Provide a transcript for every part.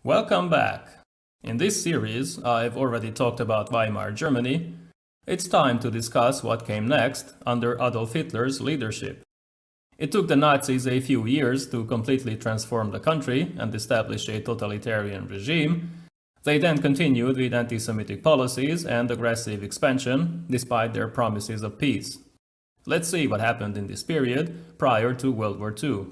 Welcome back! In this series, I've already talked about Weimar Germany. It's time to discuss what came next under Adolf Hitler's leadership. It took the Nazis a few years to completely transform the country and establish a totalitarian regime. They then continued with anti-Semitic policies and aggressive expansion, despite their promises of peace. Let's see what happened in this period prior to World War II.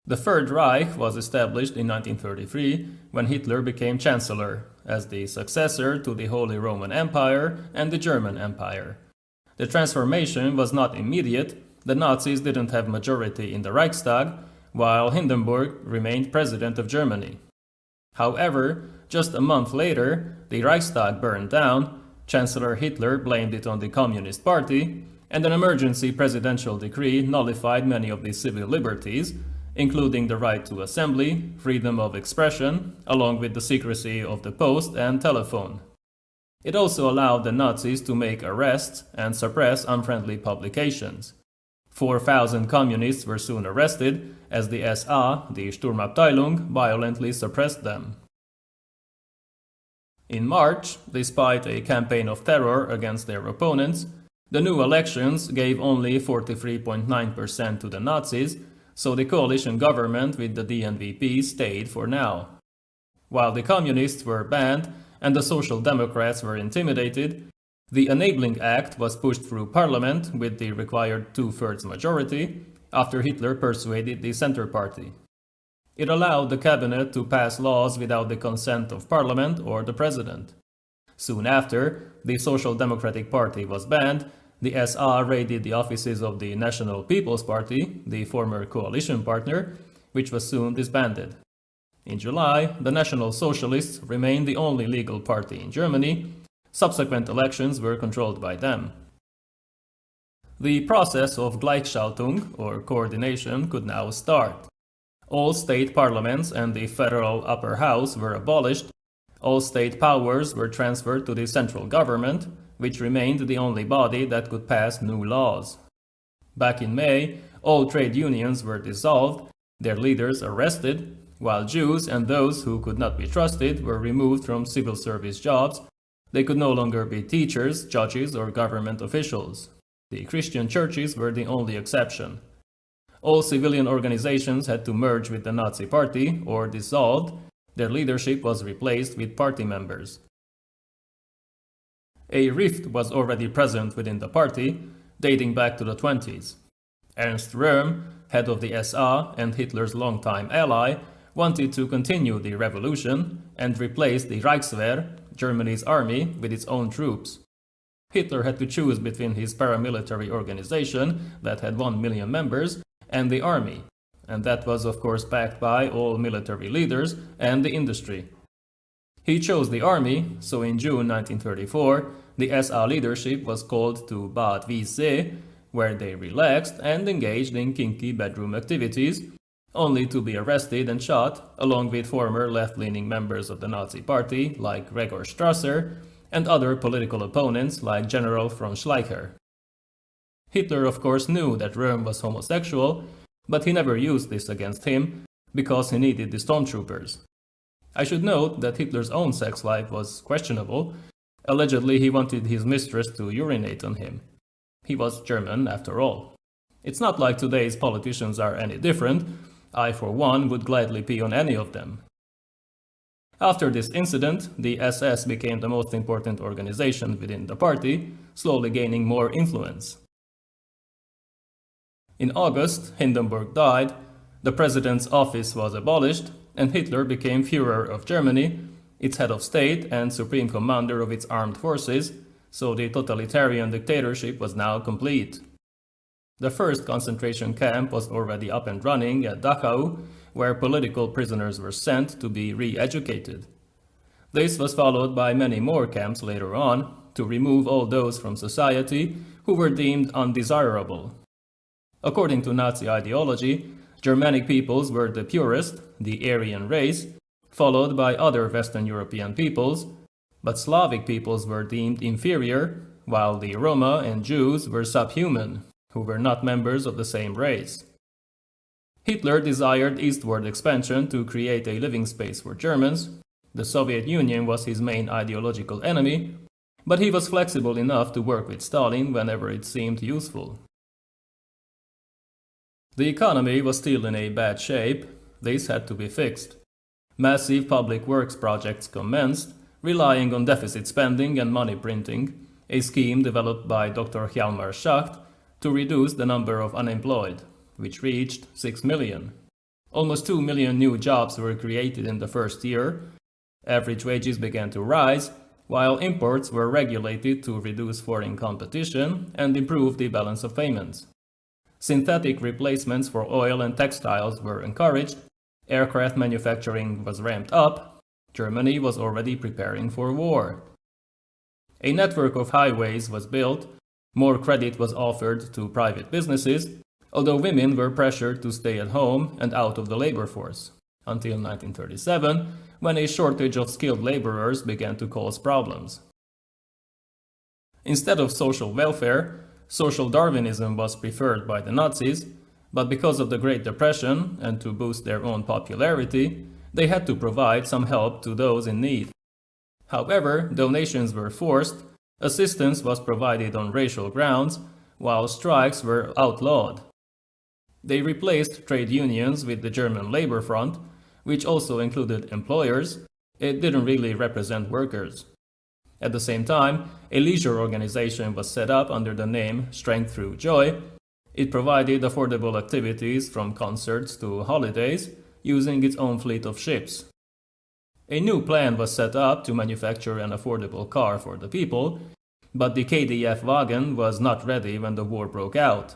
The Third Reich was established in 1933 when Hitler became Chancellor, as the successor to the Holy Roman Empire and the German Empire. The transformation was not immediate. The Nazis didn't have majority in the Reichstag, while Hindenburg remained president of Germany. However, just a month later, the Reichstag burned down, Chancellor Hitler blamed it on the Communist Party, and an emergency presidential decree nullified many of the civil liberties, including the right to assembly, freedom of expression, along with the secrecy of the post and telephone. It also allowed the Nazis to make arrests and suppress unfriendly publications. 4,000 communists were soon arrested, as the SA, the Sturmabteilung, violently suppressed them. In March, despite a campaign of terror against their opponents, the new elections gave only 43.9% to the Nazis, so the coalition government with the DNVP stayed for now. While the communists were banned and the Social Democrats were intimidated, the Enabling Act was pushed through parliament with the required two-thirds majority after Hitler persuaded the Center Party. It allowed the cabinet to pass laws without the consent of parliament or the president. Soon after, the Social Democratic Party was banned. The SA raided the offices of the National People's Party, the former coalition partner, which was soon disbanded. In July, the National Socialists remained the only legal party in Germany. Subsequent elections were controlled by them. The process of Gleichschaltung, or coordination, could now start. All state parliaments and the federal upper house were abolished. All state powers were transferred to the central government, which remained the only body that could pass new laws. Back in May, all trade unions were dissolved, their leaders arrested, while Jews and those who could not be trusted were removed from civil service jobs. They could no longer be teachers, judges, or government officials. The Christian churches were the only exception. All civilian organizations had to merge with the Nazi Party or dissolved. Their leadership was replaced with party members. A rift was already present within the party, dating back to the 20s. Ernst Röhm, head of the SA and Hitler's longtime ally, wanted to continue the revolution and replace the Reichswehr, Germany's army, with its own troops. Hitler had to choose between his paramilitary organization, that had 1 million members, and the army, and that was of course backed by all military leaders and the industry. He chose the army, so in June 1934, the SA leadership was called to Bad Wiessee, where they relaxed and engaged in kinky bedroom activities, only to be arrested and shot, along with former left-leaning members of the Nazi Party like Gregor Strasser and other political opponents like General von Schleicher. Hitler of course knew that Röhm was homosexual, but he never used this against him because he needed the stormtroopers. I should note that Hitler's own sex life was questionable. Allegedly, he wanted his mistress to urinate on him. He was German, after all. It's not like today's politicians are any different. I, for one, would gladly pee on any of them. After this incident, the SS became the most important organization within the party, slowly gaining more influence. In August, Hindenburg died, the president's office was abolished, and Hitler became Führer of Germany, its head of state and supreme commander of its armed forces, so the totalitarian dictatorship was now complete. The first concentration camp was already up and running at Dachau, where political prisoners were sent to be re-educated. This was followed by many more camps later on, to remove all those from society who were deemed undesirable. According to Nazi ideology, Germanic peoples were the purest, the Aryan race, followed by other Western European peoples, but Slavic peoples were deemed inferior, while the Roma and Jews were subhuman, who were not members of the same race. Hitler desired eastward expansion to create a living space for Germans. The Soviet Union was his main ideological enemy, but he was flexible enough to work with Stalin whenever it seemed useful. The economy was still in a bad shape. This had to be fixed. Massive public works projects commenced, relying on deficit spending and money printing, a scheme developed by Dr. Hjalmar Schacht to reduce the number of unemployed, which reached 6 million. Almost 2 million new jobs were created in the first year. Average wages began to rise, while imports were regulated to reduce foreign competition and improve the balance of payments. Synthetic replacements for oil and textiles were encouraged, aircraft manufacturing was ramped up, Germany was already preparing for war. A network of highways was built, more credit was offered to private businesses, although women were pressured to stay at home and out of the labor force, until 1937, when a shortage of skilled laborers began to cause problems. Instead of social welfare, social Darwinism was preferred by the Nazis, but because of the Great Depression and to boost their own popularity, they had to provide some help to those in need. However, donations were forced, assistance was provided on racial grounds, while strikes were outlawed. They replaced trade unions with the German Labor Front, which also included employers. It didn't really represent workers. At the same time, a leisure organization was set up under the name Strength Through Joy. It provided affordable activities from concerts to holidays, using its own fleet of ships. A new plan was set up to manufacture an affordable car for the people, but the KDF wagon was not ready when the war broke out.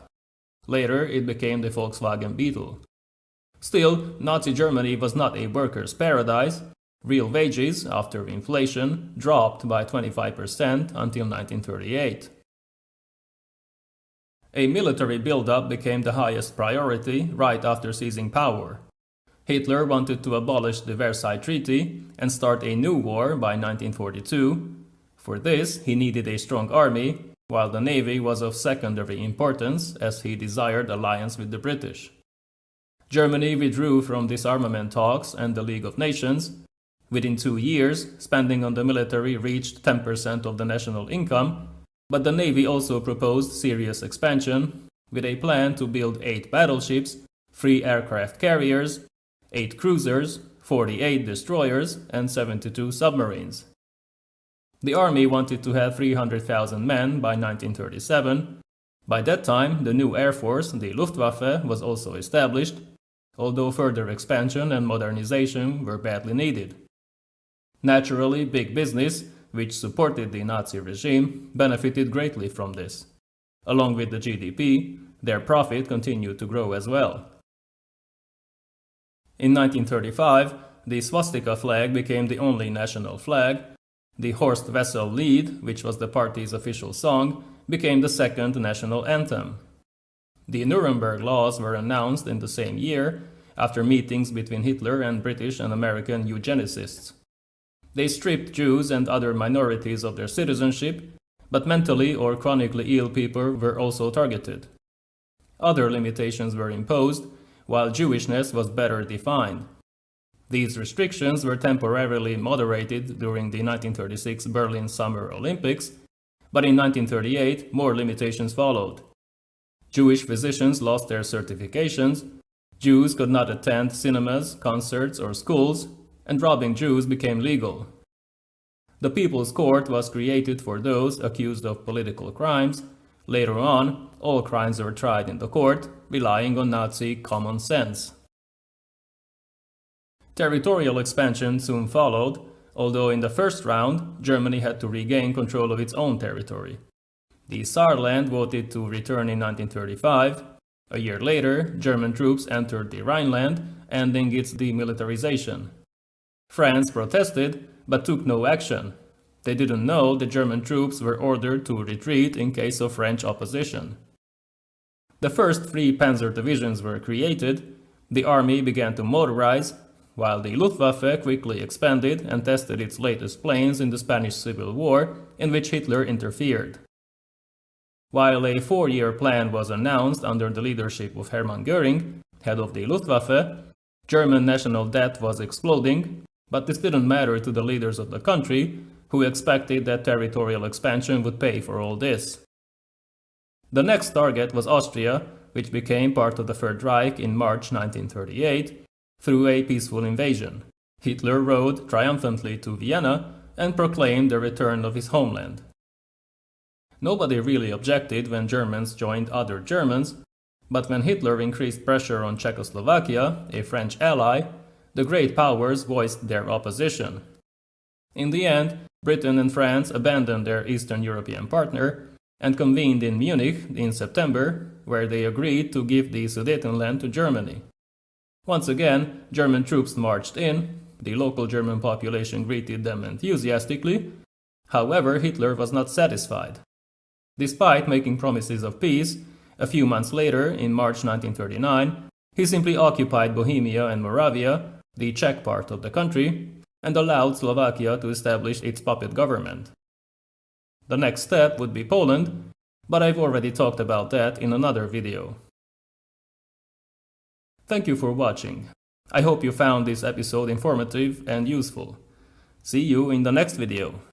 Later, it became the Volkswagen Beetle. Still, Nazi Germany was not a workers' paradise. Real wages, after inflation, dropped by 25% until 1938. A military buildup became the highest priority right after seizing power. Hitler wanted to abolish the Versailles Treaty and start a new war by 1942. For this, he needed a strong army, while the navy was of secondary importance as he desired alliance with the British. Germany withdrew from disarmament talks and the League of Nations. Within 2 years, spending on the military reached 10% of the national income, but the Navy also proposed serious expansion, with a plan to build 8 battleships, 3 aircraft carriers, 8 cruisers, 48 destroyers, and 72 submarines. The army wanted to have 300,000 men by 1937. By that time, the new air force, the Luftwaffe, was also established, although further expansion and modernization were badly needed. Naturally, big business, which supported the Nazi regime, benefited greatly from this. Along with the GDP, their profit continued to grow as well. In 1935, the swastika flag became the only national flag. The Horst Wessel Lied, which was the party's official song, became the second national anthem. The Nuremberg Laws were announced in the same year, after meetings between Hitler and British and American eugenicists. They stripped Jews and other minorities of their citizenship, but mentally or chronically ill people were also targeted. Other limitations were imposed, while Jewishness was better defined. These restrictions were temporarily moderated during the 1936 Berlin Summer Olympics, but in 1938 more limitations followed. Jewish physicians lost their certifications, Jews could not attend cinemas, concerts, or schools, and robbing Jews became legal. The People's Court was created for those accused of political crimes. Later on, all crimes were tried in the court, relying on Nazi common sense. Territorial expansion soon followed, although in the first round, Germany had to regain control of its own territory. The Saarland voted to return in 1935. A year later, German troops entered the Rhineland, ending its demilitarization. France protested, but took no action. They didn't know the German troops were ordered to retreat in case of French opposition. The first 3 panzer divisions were created. The army began to motorize, while the Luftwaffe quickly expanded and tested its latest planes in the Spanish Civil War, in which Hitler interfered. While a 4-year plan was announced under the leadership of Hermann Göring, head of the Luftwaffe, German national debt was exploding, but this didn't matter to the leaders of the country, who expected that territorial expansion would pay for all this. The next target was Austria, which became part of the Third Reich in March 1938 through a peaceful invasion. Hitler rode triumphantly to Vienna and proclaimed the return of his homeland. Nobody really objected when Germans joined other Germans, but when Hitler increased pressure on Czechoslovakia, a French ally, the great powers voiced their opposition. In the end, Britain and France abandoned their Eastern European partner and convened in Munich in September, where they agreed to give the Sudetenland to Germany. Once again, German troops marched in. The local German population greeted them enthusiastically. However, Hitler was not satisfied. Despite making promises of peace, a few months later, in March 1939, he simply occupied Bohemia and Moravia, the Czech part of the country, and allowed Slovakia to establish its puppet government. The next step would be Poland, but I've already talked about that in another video. Thank you for watching. I hope you found this episode informative and useful. See you in the next video.